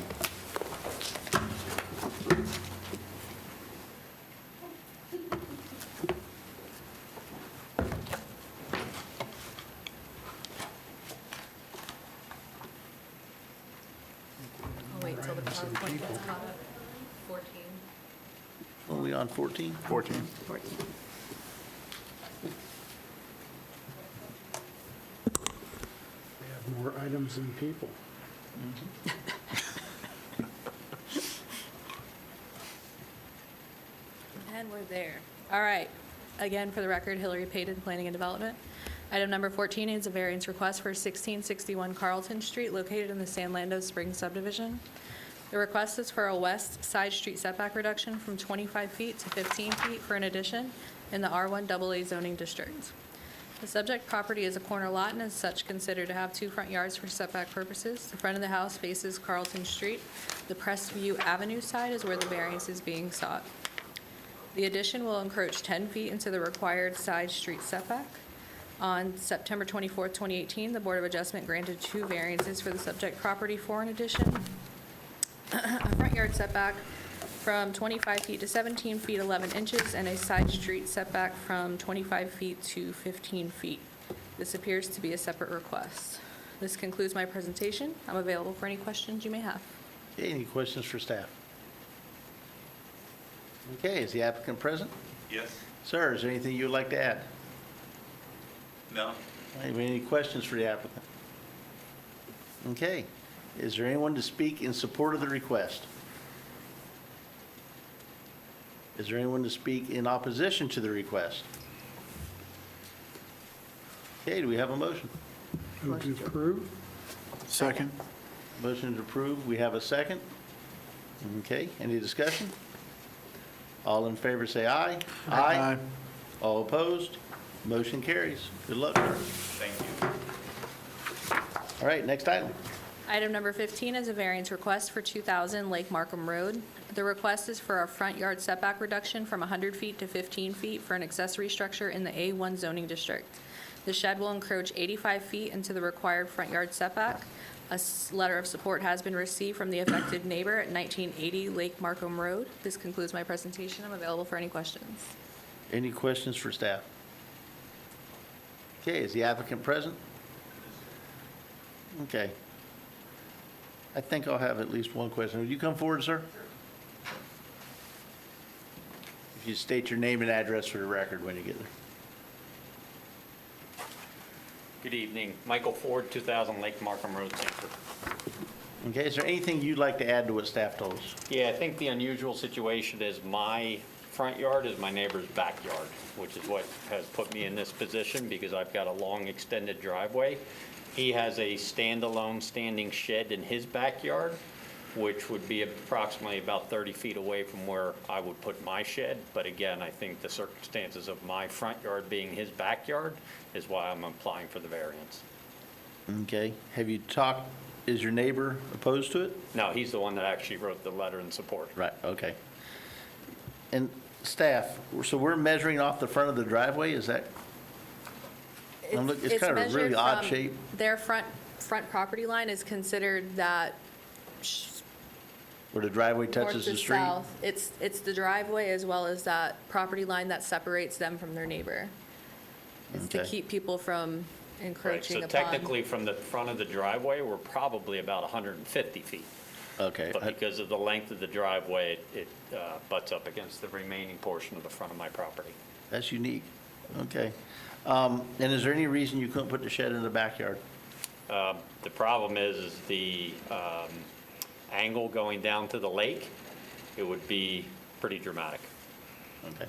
I'll wait till the PowerPoint gets caught up. 14. Are we on 14? 14. We have more items than people. And we're there. All right. Again, for the record, Hillary Payton, Planning and Development. Item number 14 is a variance request for 1661 Carlton Street, located in the San Lando Springs subdivision. The request is for a west side street setback reduction from 25 feet to 15 feet for an addition in the R1 AA zoning district. The subject property is a corner lot and as such considered to have 2 front yards for setback purposes. The front of the house faces Carlton Street. The Crestview Avenue side is where the variance is being sought. The addition will encroach 10 feet into the required side street setback. On September 24th, 2018, the Board of Adjustment granted 2 variances for the subject property for an addition. A front yard setback from 25 feet to 17 feet 11 inches, and a side street setback from 25 feet to 15 feet. This appears to be a separate request. This concludes my presentation. I'm available for any questions you may have. Okay, any questions for staff? Okay, is the applicant present? Yes. Sir, is there anything you would like to add? No. Any questions for the applicant? Okay, is there anyone to speak in support of the request? Is there anyone to speak in opposition to the request? Okay, do we have a motion? Move to approve? Second. Motion to approve, we have a second. Okay, any discussion? All in favor say aye. Aye. All opposed? Motion carries. Good luck, sir. Thank you. All right, next item. Item number 15 is a variance request for 2000 Lake Markham Road. The request is for a front yard setback reduction from 100 feet to 15 feet for an accessory structure in the A1 zoning district. The shed will encroach 85 feet into the required front yard setback. A letter of support has been received from the affected neighbor at 1980 Lake Markham Road. This concludes my presentation. I'm available for any questions. Any questions for staff? Okay, is the applicant present? Okay. I think I'll have at least one question. Would you come forward, sir? If you state your name and address for the record when you get there. Good evening. Michael Ford, 2000 Lake Markham Road, Sanford. Okay, is there anything you'd like to add to what staff told us? Yeah, I think the unusual situation is my front yard is my neighbor's backyard, which is what has put me in this position because I've got a long extended driveway. He has a standalone standing shed in his backyard, which would be approximately about 30 feet away from where I would put my shed. But again, I think the circumstances of my front yard being his backyard is why I'm applying for the variance. Okay, have you talked, is your neighbor opposed to it? No, he's the one that actually wrote the letter in support. Right, okay. And staff, so we're measuring off the front of the driveway, is that? It's kind of a really odd shape. Their front property line is considered that Where the driveway north touches to the street? south. It's the driveway as well as that property line that separates them from their neighbor. It's to Okay. keep people from Right, encroaching so upon. technically from the front of the driveway, we're probably about 150 feet. Okay, But because of the length of the driveway, it butts up against the remaining portion of the front of my property. that's unique, okay. And is there any reason you couldn't put the shed in the backyard? The problem is the angle going down to the lake, it would be pretty dramatic. Okay.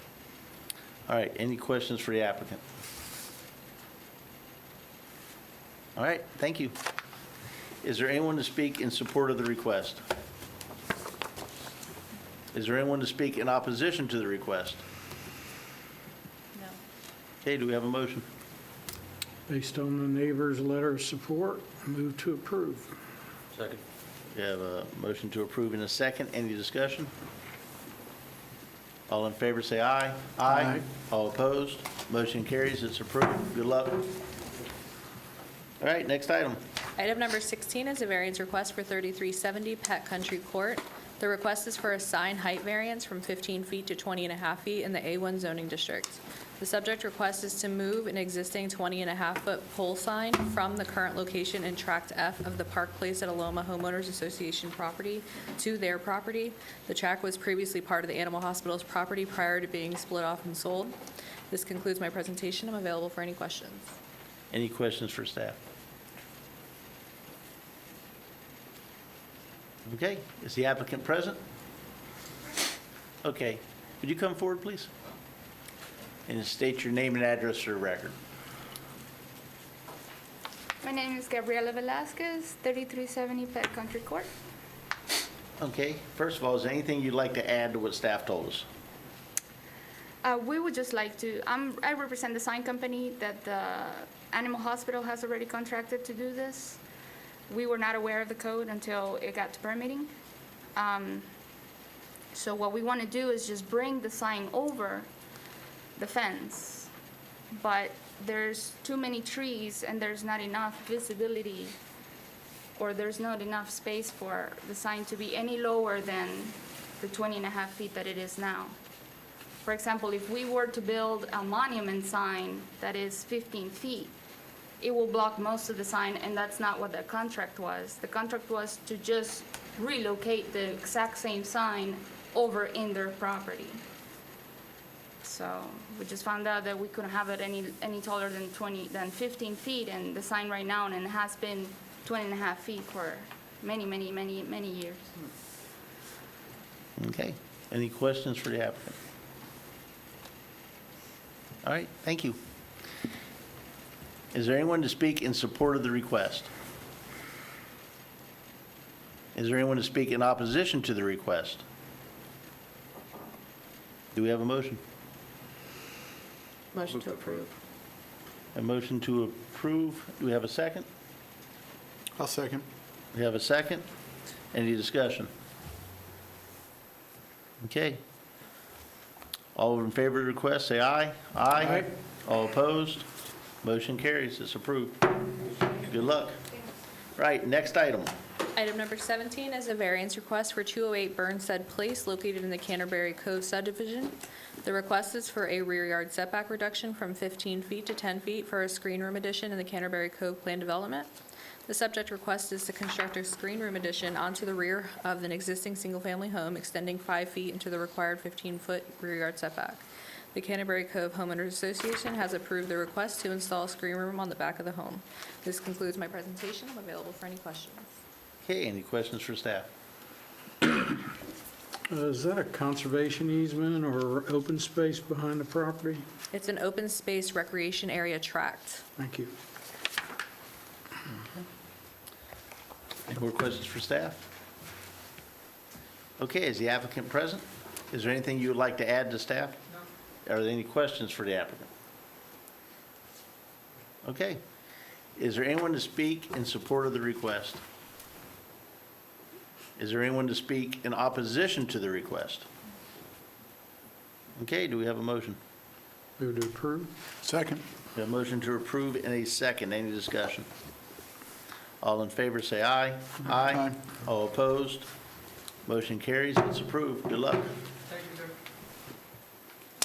All right, any questions for the applicant? All right, thank you. Is there anyone to speak in support of the request? Is there anyone to speak in opposition to the request? No. Okay, do we have a motion? Based on the neighbor's letter of support, move to approve. Second. We have a motion to approve in a second. Any discussion? All in favor, say aye. Aye. All opposed? Motion carries. It's approved. Good luck. All right, next item. Item number 16 is a variance request for 3370 Pet Country Court. The request is for a sign height variance from 15 feet to 20.5 feet in the A1 zoning district. The subject request is to move an existing 20.5-foot pole sign from the current location in Tract F of the Park Place at Aloma Homeowners Association property to their property. The tract was previously part of the Animal Hospital's property prior to being split off and sold. This concludes my presentation. I'm available for any questions. Any questions for staff? Okay, is the applicant present? Okay, would you come forward, please? And state your name and address for the record. My name is Gabriela Velasquez, 3370 Pet Country Court. Okay, first of all, is there anything you'd like to add to what staff told us? We would just like to, I represent the sign company that the Animal Hospital has already contracted to do this. We were not aware of the code until it got to permitting. So what we want to do is just bring the sign over the fence, but there's too many trees and there's not enough visibility, or there's not enough space for the sign to be any lower than the 20.5 feet that it is now. For example, if we were to build a monument sign that is 15 feet, it will block most of the sign, and that's not what the contract was. The contract was to just relocate the exact same sign over in their property. So we just found out that we couldn't have it any taller than 15 feet, and the sign right now, and it has been 20.5 feet for many years. Okay, any questions for the applicant? All right, thank you. Is there anyone to speak in support of the request? Is there anyone to speak in opposition to the request? Do we have a motion? Motion to approve. A motion to approve. Do we have a second? I'll second. We have a second. Any discussion? Okay. All in favor of the request, say aye. Aye. All opposed? Motion carries. It's approved. Good luck. Right, next item. Item number 17 is a variance request for 208 Burnside Place located in the Canary Cove subdivision. The request is for a rear yard setback reduction from 15 feet to 10 feet for a screen room addition in the Canary Cove plan development. The subject request is to construct a screen room addition onto the rear of an existing single-family home extending 5 feet into the required 15-foot rear yard setback. The Canary Cove Homeowners Association has approved the request to install a screen room on the back of the home. This concludes my presentation. I'm available for any questions. Okay, any questions for staff? Is that a conservation easement or open space behind the property? It's an open space recreation area tract. Thank you. Any more questions for staff? Okay, is the applicant present? Is there anything you would like to add to staff? No. Are there any questions for the applicant? Okay. Is there anyone to speak in support of the request? Is there anyone to speak in opposition to the request? Okay, do we have a motion? Move to approve. Second. We have a motion to approve and a second. Any discussion? All in favor, say aye. Aye. All opposed? Motion carries. It's approved. Good luck. Thank you,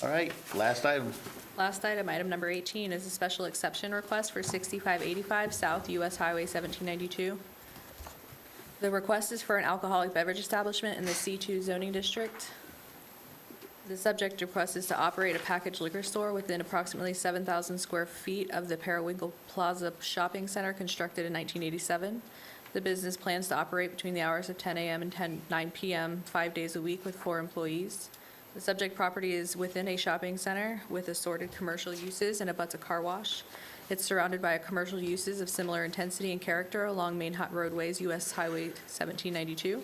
sir. All right, last item. Last item, item number 18, is a special exception request for 6585 South US Highway 1792. The request is for an alcoholic beverage establishment in the C2 zoning district. The subject request is to operate a packaged liquor store within approximately 7,000 square feet of the Periwinkle Plaza Shopping Center constructed in 1987. The business plans to operate between the hours of 10 a.m. and 9 p.m. 5 days a week with 4 employees. The subject property is within a shopping center with assorted commercial uses and abuts a car wash. It's surrounded by commercial uses of similar intensity and character along main hot roadways, US Highway 1792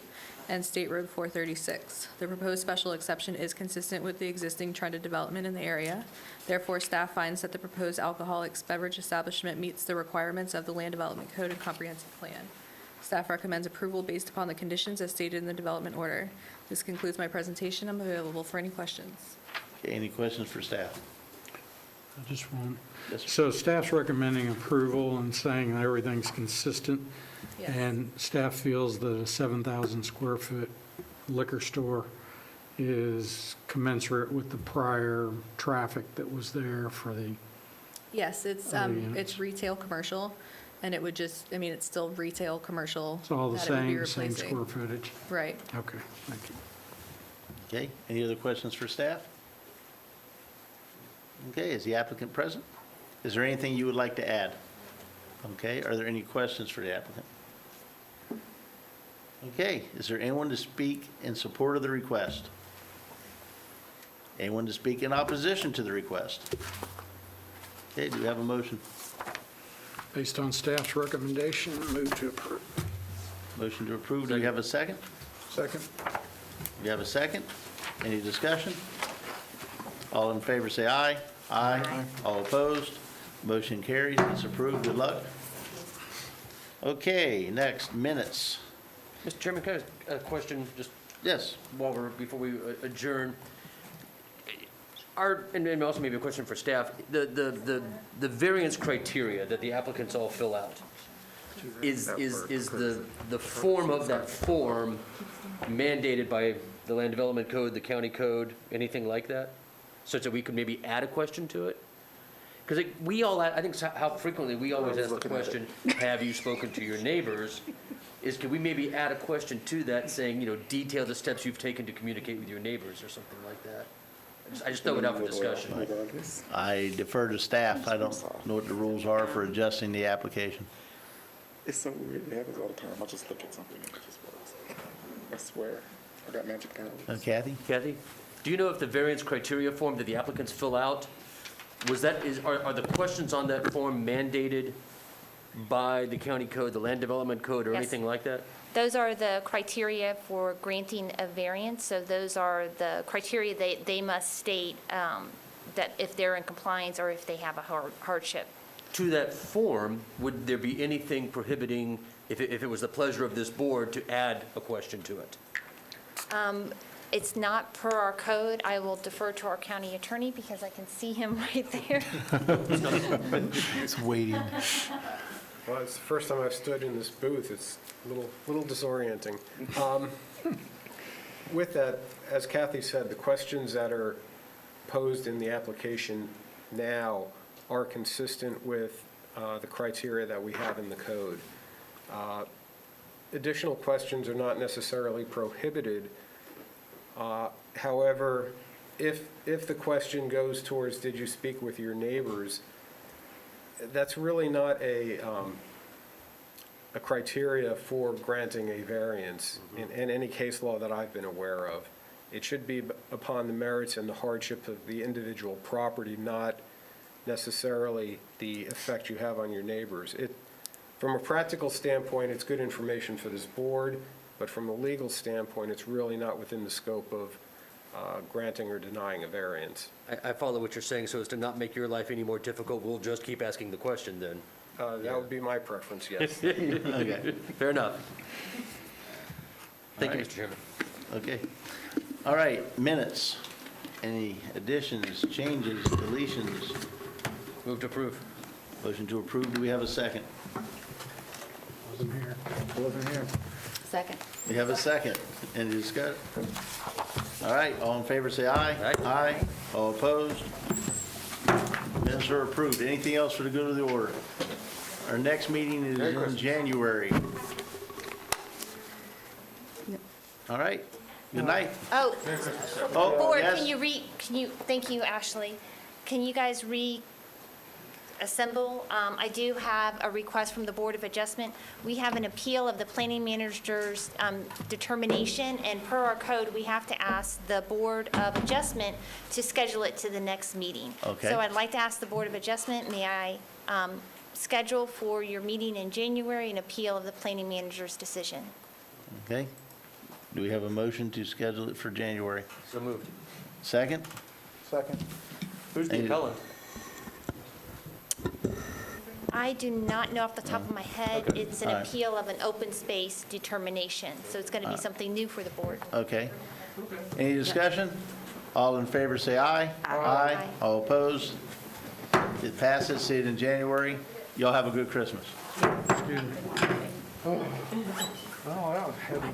and State Road 436. The proposed special exception is consistent with the existing trend of development in the area. Therefore, staff finds that the proposed alcoholic beverage establishment meets the requirements of the Land Development Code and Comprehensive Plan. Staff recommends approval based upon the conditions as stated in the development order. This concludes my presentation. I'm available for any questions. Okay, any questions for staff? I just want, Yes, sir. so staff's recommending approval and saying that everything's consistent. Yes. And staff feels that a 7,000 square foot liquor store is commensurate with the prior traffic that was there for the, Yes, it's units. retail commercial, and it would just, I mean, it's still retail commercial. it's all the that it would be same replacing. square footage. Right. Okay, thank you. Okay, any other questions for staff? Okay, is the applicant present? Is there anything you would like to add? Okay, are there any questions for the applicant? Okay, is there anyone to speak in support of the request? Anyone to speak in opposition to the request? Okay, do we have a motion? Based on staff's recommendation, move to approve. Motion to approve, do we have a second? Second. We have a second? Any discussion? All in favor, say aye. Aye. All opposed? Motion carries, it's approved, good luck. Okay, next, minutes. Mr. Chairman, can I ask a question, just Yes, before we adjourn? And also maybe a question for staff, the variance criteria that the applicants all fill out, is the form of that form mandated by the Land Development Code, the county code, anything like that? Such that we could maybe add a question to it? Because we all, I think how frequently we always ask the question, have you spoken to your neighbors? Is could we maybe add a question to that saying, detail the steps you've taken to communicate with your neighbors or something like that? I just throw it out for discussion. I defer to staff, I don't know what the rules are for adjusting the application. It's so weird. It happens all the time. I just look at something and it just works. I swear. I got magic powers. Kathy? Kathy, do you know if the variance criteria form that the applicants fill out, are the questions on that form mandated by the county code, the land development code, or Yes. anything like that? Those are the criteria for granting a variance, so those are the criteria they must state that if they're in compliance or if they have a hardship. To that form, would there be anything prohibiting, if it was the pleasure of this board, to add a question to it? It's not per our code. I will defer to our county attorney because I can see him right there. It's waiting. Well, it's the first time I've stood in this booth. It's a little disorienting. With that, as Kathy said, the questions that are posed in the application now are consistent with the criteria that we have in the code. Additional questions are not necessarily prohibited. However, if the question goes towards, did you speak with your neighbors, that's really not a criteria for granting a variance in any case law that I've been aware of. It should be upon the merits and the hardship of the individual property, not necessarily the effect you have on your neighbors. From a practical standpoint, it's good information for this board, but from a legal standpoint, it's really not within the scope of granting or denying a variance. I follow what you're saying, so as to not make your life any more difficult, we'll just keep asking the question then. That would be my preference, yes. Okay. Fair enough. Thank you, All right. Mr. Chairman. Okay. All right, minutes. Any additions, changes, deletions? Move to approve. Motion to approve. Do we have a second? Wasn't here. Second. We have a second. Any discussion? All right, all in favor, say aye. Aye. Aye. All opposed? Minutes are approved. Anything else for the good of the order? Our next meeting is in January. All right. Good night. Oh, Oh, Board, yes. thank you, Ashley. Can you guys reassemble? I do have a request from the Board of Adjustment. We have an appeal of the planning manager's determination, and per our code, we have to ask the Board of Adjustment to schedule it to the next meeting. Okay. So I'd like to ask the Board of Adjustment, may I schedule for your meeting in January an appeal of the planning manager's decision? Okay. Do we have a motion to schedule it for January? So moved. Second? Second. Who's the Any- appellant? I do not know off the top of my head. Okay. It's an All right. appeal of an open space determination, so it's going to be something new for the board. Okay. Any discussion? All in favor, say aye. Aye. All opposed? It passes. See it in January. Y'all have a good Christmas. Oh, that was heavy.